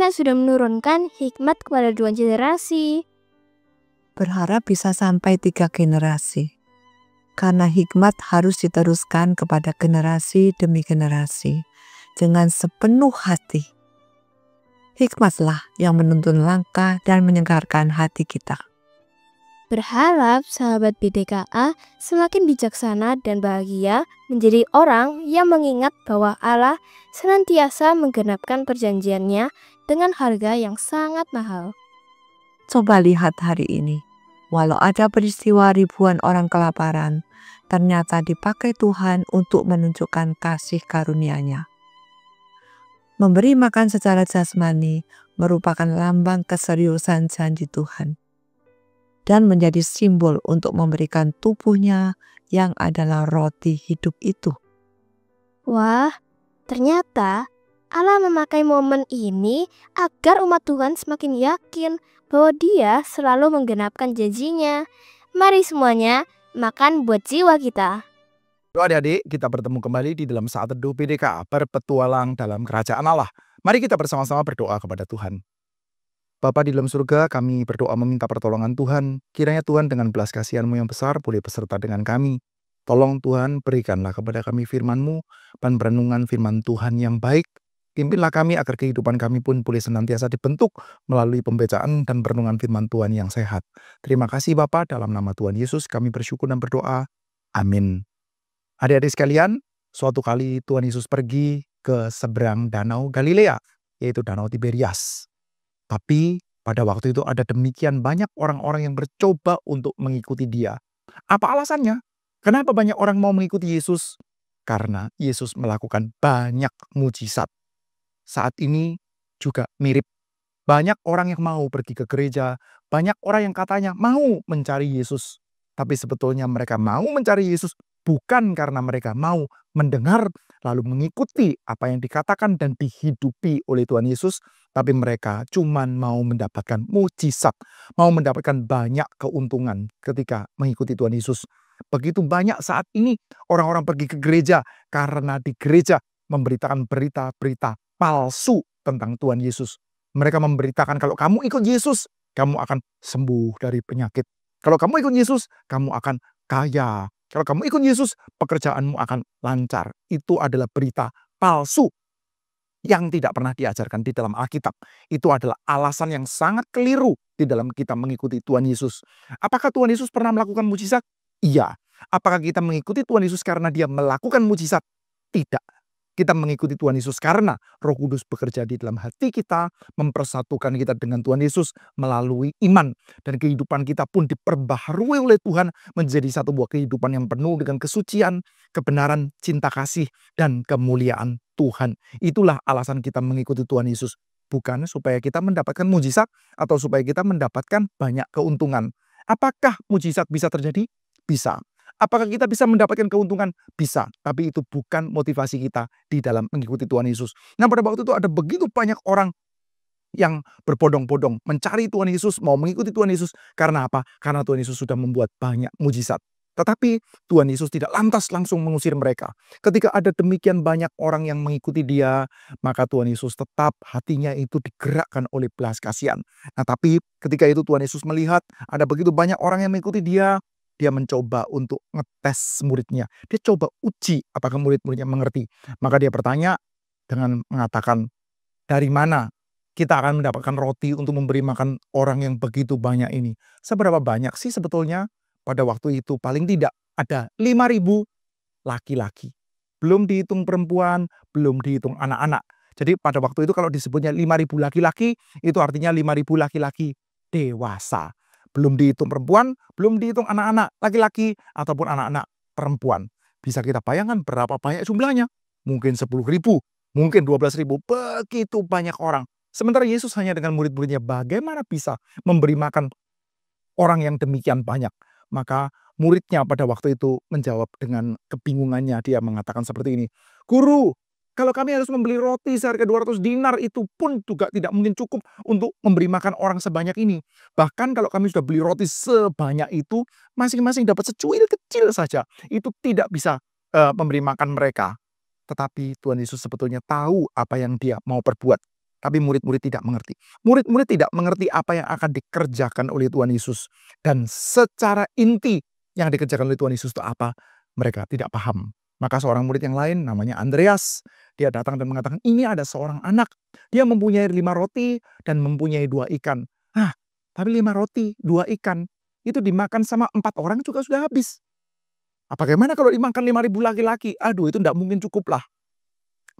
Tuhan sudah menurunkan hikmat kepada 2 generasi. Berharap bisa sampai 3 generasi. Karena hikmat harus diteruskan kepada generasi demi generasi dengan sepenuh hati. Hikmatlah yang menuntun langkah dan menyegarkan hati kita. Berharap sahabat BDKA semakin bijaksana dan bahagia menjadi orang yang mengingat bahwa Allah senantiasa menggenapkan perjanjiannya dengan harga yang sangat mahal. Coba lihat hari ini. Walau ada peristiwa ribuan orang kelaparan, ternyata dipakai Tuhan untuk menunjukkan kasih karunia-Nya. Memberi makan secara jasmani merupakan lambang keseriusan janji Tuhan dan menjadi simbol untuk memberikan tubuhnya yang adalah roti hidup itu. Wah, ternyata Allah memakai momen ini agar umat Tuhan semakin yakin bahwa Dia selalu menggenapkan janjinya. Mari semuanya makan buat jiwa kita. Adik-adik, kita bertemu kembali di dalam saat teduh BDKA, berpetualang dalam kerajaan Allah. Mari kita bersama-sama berdoa kepada Tuhan. Bapa di dalam surga, kami berdoa meminta pertolongan Tuhan. Kiranya Tuhan dengan belas kasihan-Mu yang besar boleh beserta dengan kami. Tolong Tuhan, berikanlah kepada kami firman-Mu dan perenungan firman Tuhan yang baik. Pimpinlah kami agar kehidupan kami pun boleh senantiasa dibentuk melalui pembacaan dan perenungan firman Tuhan yang sehat. Terima kasih Bapa, dalam nama Tuhan Yesus kami bersyukur dan berdoa. Amin. Adik-adik sekalian, suatu kali Tuhan Yesus pergi ke seberang danau Galilea, yaitu danau Tiberias. Tapi pada waktu itu ada demikian banyak orang-orang yang bercoba untuk mengikuti Dia. Apa alasannya? Kenapa banyak orang mau mengikuti Yesus? Karena Yesus melakukan banyak mujizat. Saat ini juga mirip. Banyak orang yang mau pergi ke gereja, banyak orang yang katanya mau mencari Yesus. Tapi sebetulnya mereka mau mencari Yesus bukan karena mereka mau mendengar lalu mengikuti apa yang dikatakan dan dihidupi oleh Tuhan Yesus, tapi mereka cuma mau mendapatkan mujizat, mau mendapatkan banyak keuntungan ketika mengikuti Tuhan Yesus. Begitu banyak saat ini orang-orang pergi ke gereja karena di gereja memberitakan berita-berita palsu tentang Tuhan Yesus. Mereka memberitakan kalau kamu ikut Yesus, kamu akan sembuh dari penyakit. Kalau kamu ikut Yesus, kamu akan kaya. Kalau kamu ikut Yesus, pekerjaanmu akan lancar. Itu adalah berita palsu yang tidak pernah diajarkan di dalam Alkitab. Itu adalah alasan yang sangat keliru di dalam kita mengikuti Tuhan Yesus. Apakah Tuhan Yesus pernah melakukan mujizat? Iya. Apakah kita mengikuti Tuhan Yesus karena Dia melakukan mujizat? Tidak. Kita mengikuti Tuhan Yesus karena Roh Kudus bekerja di dalam hati kita, mempersatukan kita dengan Tuhan Yesus melalui iman. Dan kehidupan kita pun diperbaharui oleh Tuhan menjadi satu buah kehidupan yang penuh dengan kesucian, kebenaran, cinta kasih, dan kemuliaan Tuhan. Itulah alasan kita mengikuti Tuhan Yesus. Bukan supaya kita mendapatkan mujizat atau supaya kita mendapatkan banyak keuntungan. Apakah mujizat bisa terjadi? Bisa. Apakah kita bisa mendapatkan keuntungan? Bisa. Tapi itu bukan motivasi kita di dalam mengikuti Tuhan Yesus. Nah, pada waktu itu ada begitu banyak orang yang berbondong-bondong mencari Tuhan Yesus, mau mengikuti Tuhan Yesus. Karena apa? Karena Tuhan Yesus sudah membuat banyak mujizat. Tetapi Tuhan Yesus tidak lantas langsung mengusir mereka. Ketika ada demikian banyak orang yang mengikuti Dia, maka Tuhan Yesus tetap hatinya itu digerakkan oleh belas kasihan. Nah, tapi ketika itu Tuhan Yesus melihat ada begitu banyak orang yang mengikuti Dia, Dia mencoba untuk ngetes muridnya. Dia coba uji apakah murid-muridnya mengerti. Maka Dia bertanya dengan mengatakan, dari mana kita akan mendapatkan roti untuk memberi makan orang yang begitu banyak ini? Seberapa banyak sih sebetulnya? Pada waktu itu paling tidak ada 5.000 laki-laki. Belum dihitung perempuan, belum dihitung anak-anak. Jadi pada waktu itu kalau disebutnya 5.000 laki-laki, itu artinya 5.000 laki-laki dewasa. Belum dihitung perempuan, belum dihitung anak-anak laki-laki ataupun anak-anak perempuan. Bisa kita bayangkan berapa banyak jumlahnya? Mungkin 10.000, mungkin 12.000, begitu banyak orang. Sementara Yesus hanya dengan murid-muridnya bagaimana bisa memberi makan orang yang demikian banyak. Maka muridnya pada waktu itu menjawab dengan kebingungannya. Dia mengatakan seperti ini, "Guru, kalau kami harus membeli roti seharga 200 dinar itu pun juga tidak mungkin cukup untuk memberi makan orang sebanyak ini. Bahkan kalau kami sudah beli roti sebanyak itu, masing-masing dapat secuil kecil saja. Itu tidak bisa memberi makan mereka." Tetapi Tuhan Yesus sebetulnya tahu apa yang Dia mau perbuat. Tapi murid-murid tidak mengerti. Murid-murid tidak mengerti apa yang akan dikerjakan oleh Tuhan Yesus. Dan secara inti yang dikerjakan oleh Tuhan Yesus itu apa? Mereka tidak paham. Maka seorang murid yang lain namanya Andreas. Dia datang dan mengatakan, ini ada seorang anak. Dia mempunyai 5 roti dan mempunyai 2 ikan. Tapi 5 roti, 2 ikan. Itu dimakan sama 4 orang juga sudah habis. Bagaimana kalau dimakan 5.000 laki-laki? Aduh, itu tidak mungkin cukup lah.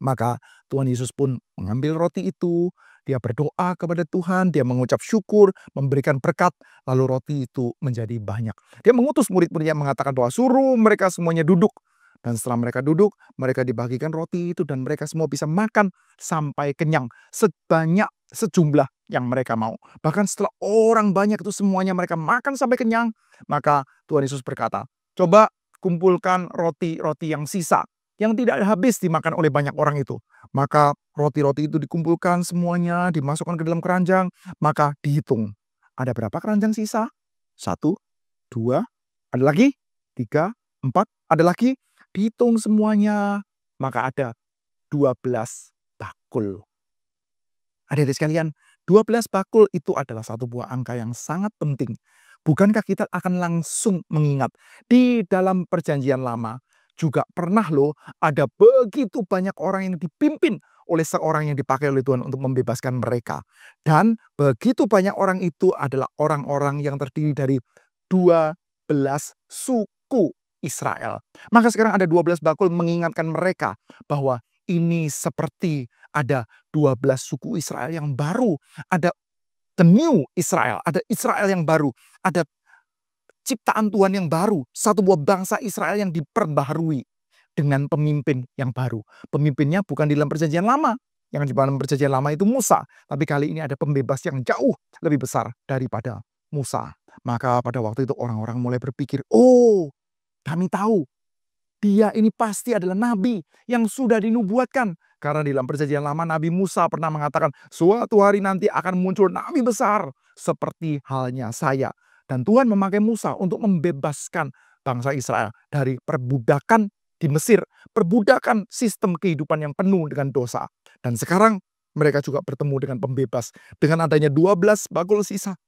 Maka Tuhan Yesus pun mengambil roti itu. Dia berdoa kepada Tuhan. Dia mengucap syukur, memberikan berkat. Lalu roti itu menjadi banyak. Dia mengutus murid-muridnya mengatakan bahwa suruh mereka semuanya duduk. Dan setelah mereka duduk, mereka dibagikan roti itu dan mereka semua bisa makan sampai kenyang. Sejumlah yang mereka mau. Bahkan setelah orang banyak itu semuanya mereka makan sampai kenyang. Maka Tuhan Yesus berkata, coba kumpulkan roti-roti yang sisa. Yang tidak habis dimakan oleh banyak orang itu. Maka roti-roti itu dikumpulkan semuanya, dimasukkan ke dalam keranjang. Maka dihitung. Ada berapa keranjang sisa? 1, 2, ada lagi? 3, 4, ada lagi? Dihitung semuanya, maka ada 12 bakul. Adik-adik sekalian, 12 bakul itu adalah satu buah angka yang sangat penting. Bukankah kita akan langsung mengingat di dalam perjanjian lama juga pernah loh ada begitu banyak orang yang dipimpin oleh seorang yang dipakai oleh Tuhan untuk membebaskan mereka. Dan begitu banyak orang itu adalah orang-orang yang terdiri dari 12 suku Israel. Maka sekarang ada 12 bakul mengingatkan mereka bahwa ini seperti ada 12 suku Israel yang baru. Ada the new Israel, ada Israel yang baru. Ada ciptaan Tuhan yang baru. Satu buah bangsa Israel yang diperbaharui dengan pemimpin yang baru. Pemimpinnya bukan di dalam perjanjian lama. Yang di dalam perjanjian lama itu Musa. Tapi kali ini ada pembebas yang jauh lebih besar daripada Musa. Maka pada waktu itu orang-orang mulai berpikir, oh, kami tahu dia ini pasti adalah nabi yang sudah dinubuatkan. Karena di dalam perjanjian lama Nabi Musa pernah mengatakan, suatu hari nanti akan muncul nabi besar seperti halnya saya. Dan Tuhan memakai Musa untuk membebaskan bangsa Israel dari perbudakan di Mesir. Perbudakan sistem kehidupan yang penuh dengan dosa. Dan sekarang mereka juga bertemu dengan pembebas. Dengan adanya 12 bakul sisa.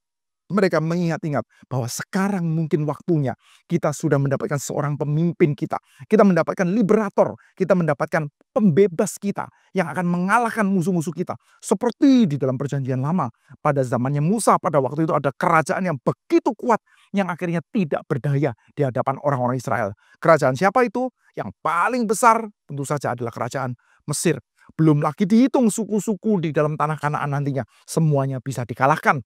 Mereka mengingat-ingat bahwa sekarang mungkin waktunya kita sudah mendapatkan seorang pemimpin kita. Kita mendapatkan liberator. Kita mendapatkan pembebas kita yang akan mengalahkan musuh-musuh kita. Seperti di dalam perjanjian lama. Pada zamannya Musa pada waktu itu ada kerajaan yang begitu kuat. Yang akhirnya tidak berdaya di hadapan orang-orang Israel. Kerajaan siapa itu? Yang paling besar tentu saja adalah kerajaan Mesir. Belum lagi dihitung suku-suku di dalam tanah Kanaan nantinya. Semuanya bisa dikalahkan.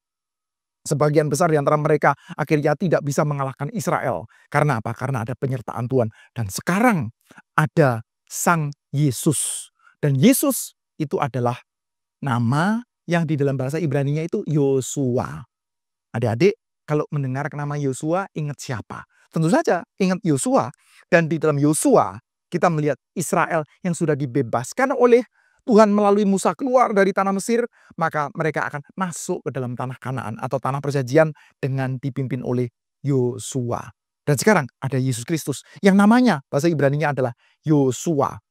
Sebagian besar di antara mereka akhirnya tidak bisa mengalahkan Israel. Karena apa? Karena ada penyertaan Tuhan. Dan sekarang ada Sang Yesus. Dan Yesus itu adalah nama yang di dalam bahasa Ibrani-nya itu Yosua. Adik-adik, kalau mendengar nama Yosua, ingat siapa? Tentu saja ingat Yosua. Dan di dalam Yosua, kita melihat Israel yang sudah dibebaskan oleh Tuhan melalui Musa keluar dari tanah Mesir, maka mereka akan masuk ke dalam tanah Kanaan atau tanah perjanjian dengan dipimpin oleh Yosua. Dan sekarang ada Yesus Kristus yang namanya bahasa Ibrani-nya adalah Yosua.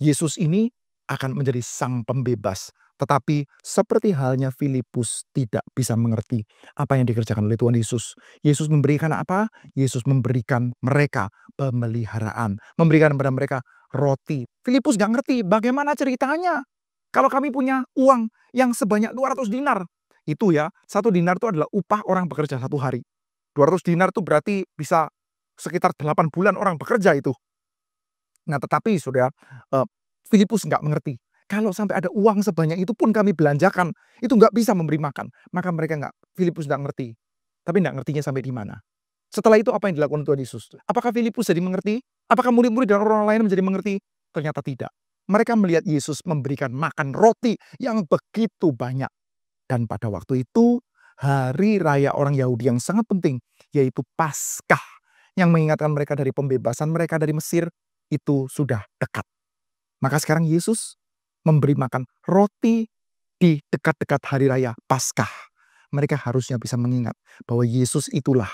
Yesus ini akan menjadi sang pembebas. Tetapi seperti halnya Filipus tidak bisa mengerti apa yang dikerjakan oleh Tuhan Yesus. Yesus memberikan apa? Yesus memberikan mereka pemeliharaan. Memberikan kepada mereka roti. Filipus gak ngerti bagaimana ceritanya. Kalau kami punya uang yang sebanyak 200 dinar. Itu ya, 1 dinar itu adalah upah orang bekerja 1 hari. 200 dinar itu berarti bisa sekitar 8 bulan orang bekerja itu. Nah tetapi saudara, Filipus nggak mengerti. Kalau sampai ada uang sebanyak itu pun kami belanjakan, itu nggak bisa memberi makan. Maka Filipus nggak ngerti. Tapi nggak ngertinya sampai di mana. Setelah itu apa yang dilakukan Tuhan Yesus? Apakah Filipus jadi mengerti? Apakah murid-murid dan orang lain menjadi mengerti? Ternyata tidak. Mereka melihat Yesus memberikan makan roti yang begitu banyak. Dan pada waktu itu, hari raya orang Yahudi yang sangat penting, yaitu Paskah, yang mengingatkan mereka dari pembebasan mereka dari Mesir, itu sudah dekat. Maka sekarang Yesus memberi makan roti di dekat-dekat hari raya Paskah. Mereka harusnya bisa mengingat bahwa Yesus itulah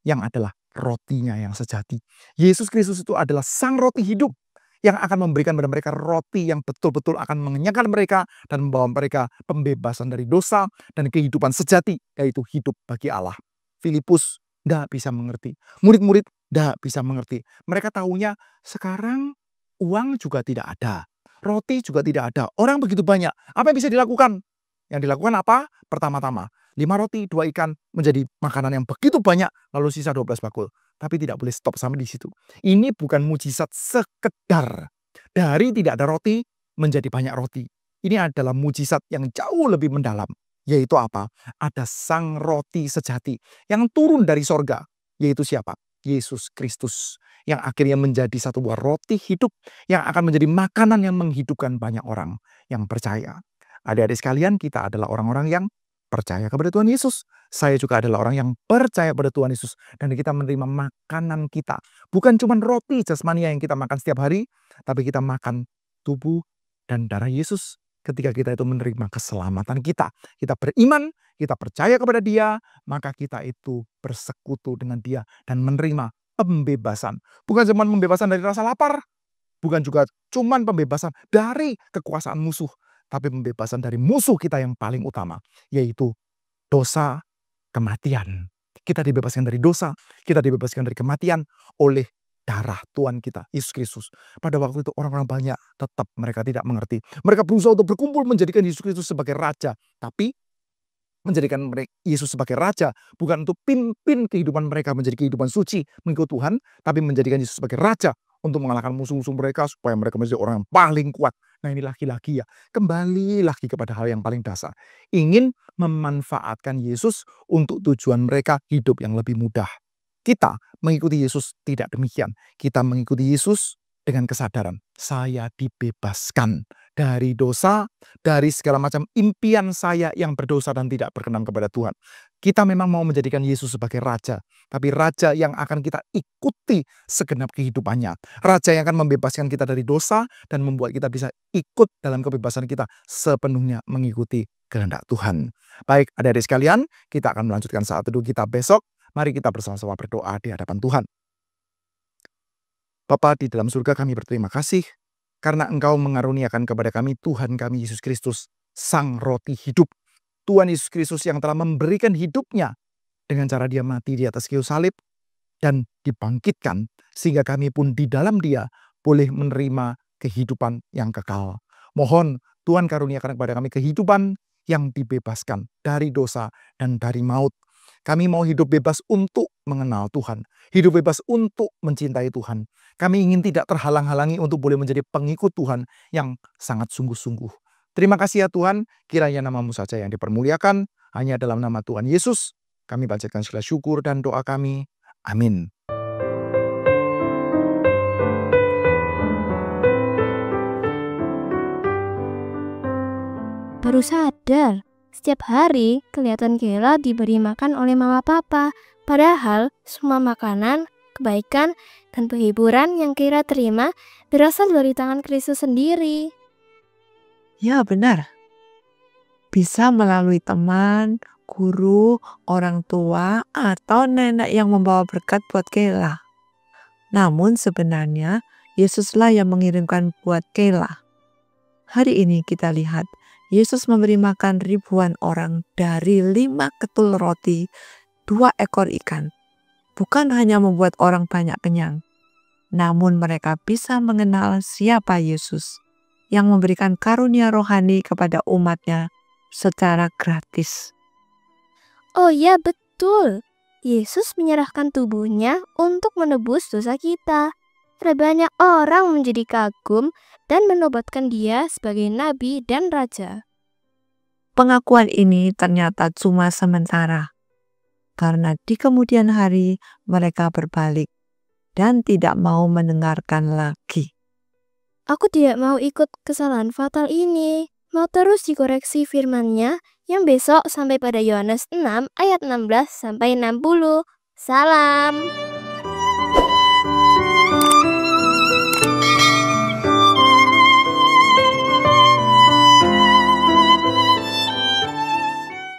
yang adalah rotinya yang sejati. Yesus Kristus itu adalah sang roti hidup yang akan memberikan kepada mereka roti yang betul-betul akan mengenyangkan mereka dan membawa mereka pembebasan dari dosa dan kehidupan sejati, yaitu hidup bagi Allah. Filipus tidak bisa mengerti. Murid-murid tidak bisa mengerti. Mereka tahunya sekarang uang juga tidak ada. Roti juga tidak ada. Orang begitu banyak. Apa yang bisa dilakukan? Yang dilakukan apa? Pertama-tama, 5 roti, 2 ikan menjadi makanan yang begitu banyak, lalu sisa 12 bakul. Tapi tidak boleh stop sampai di situ. Ini bukan mujizat sekedar dari tidak ada roti menjadi banyak roti. Ini adalah mujizat yang jauh lebih mendalam. Yaitu apa? Ada sang roti sejati yang turun dari sorga. Yaitu siapa? Yesus Kristus. Yang akhirnya menjadi satu buah roti hidup yang akan menjadi makanan yang menghidupkan banyak orang yang percaya. Adik-adik sekalian, kita adalah orang-orang yang percaya kepada Tuhan Yesus. Saya juga adalah orang yang percaya pada Tuhan Yesus. Dan kita menerima makanan kita. Bukan cuma roti jasmania yang kita makan setiap hari. Tapi kita makan tubuh dan darah Yesus. Ketika kita itu menerima keselamatan kita. Kita beriman, kita percaya kepada Dia. Maka kita itu bersekutu dengan Dia. Dan menerima pembebasan. Bukan cuma pembebasan dari rasa lapar. Bukan juga cuma pembebasan dari kekuasaan musuh. Tapi pembebasan dari musuh kita yang paling utama, yaitu dosa, kematian. Kita dibebaskan dari dosa, kita dibebaskan dari kematian oleh darah Tuhan kita, Yesus Kristus. Pada waktu itu orang-orang banyak tetap mereka tidak mengerti. Mereka berusaha untuk berkumpul menjadikan Yesus Kristus sebagai raja. Tapi menjadikan Yesus sebagai raja bukan untuk pimpin kehidupan mereka menjadi kehidupan suci mengikut Tuhan, tapi menjadikan Yesus sebagai raja untuk mengalahkan musuh-musuh mereka supaya mereka menjadi orang yang paling kuat. Nah, ini laki-laki ya, kembali lagi kepada hal yang paling dasar. Ingin memanfaatkan Yesus untuk tujuan mereka hidup yang lebih mudah. Kita mengikuti Yesus tidak demikian. Kita mengikuti Yesus dengan kesadaran, saya dibebaskan dari dosa, dari segala macam impian saya yang berdosa dan tidak berkenan kepada Tuhan. Kita memang mau menjadikan Yesus sebagai raja, tapi raja yang akan kita ikuti segenap kehidupannya. Raja yang akan membebaskan kita dari dosa dan membuat kita bisa ikut dalam kebebasan kita sepenuhnya mengikuti kehendak Tuhan. Baik, adik-adik sekalian, kita akan melanjutkan saat teduh kita besok. Mari kita bersama-sama berdoa di hadapan Tuhan. Bapa di dalam surga, kami berterima kasih karena Engkau mengaruniakan kepada kami Tuhan kami Yesus Kristus, Sang Roti Hidup. Tuhan Yesus Kristus yang telah memberikan hidupnya dengan cara Dia mati di atas kayu salib dan dibangkitkan sehingga kami pun di dalam Dia boleh menerima kehidupan yang kekal. Mohon Tuhan karuniakan kepada kami kehidupan yang dibebaskan dari dosa dan dari maut. Kami mau hidup bebas untuk mengenal Tuhan. Hidup bebas untuk mencintai Tuhan. Kami ingin tidak terhalang-halangi untuk boleh menjadi pengikut Tuhan yang sangat sungguh-sungguh. Terima kasih ya Tuhan, kiranya nama-Mu saja yang dipermuliakan. Hanya dalam nama Tuhan Yesus, kami panjatkan segala syukur dan doa kami. Amin. Baru sadar, setiap hari kelihatan Kayla diberi makan oleh mama papa. Padahal semua makanan, kebaikan, dan penghiburan yang Kayla terima berasal dari tangan Kristus sendiri. Ya benar. Bisa melalui teman, guru, orang tua, atau nenek yang membawa berkat buat Kayla. Namun sebenarnya Yesuslah yang mengirimkan buat Kayla. Hari ini kita lihat Yesus memberi makan ribuan orang dari 5 ketul roti, 2 ekor ikan. Bukan hanya membuat orang banyak kenyang, namun mereka bisa mengenal siapa Yesus yang memberikan karunia rohani kepada umatnya secara gratis. Oh ya, betul. Yesus menyerahkan tubuhnya untuk menebus dosa kita. Banyak orang menjadi kagum dan menobatkan Dia sebagai nabi dan raja. Pengakuan ini ternyata cuma sementara, karena di kemudian hari mereka berbalik dan tidak mau mendengarkan lagi. Aku tidak mau ikut kesalahan fatal ini. Mau terus dikoreksi firman-Nya yang besok sampai pada Yohanes 6 ayat 16 sampai 60. Salam.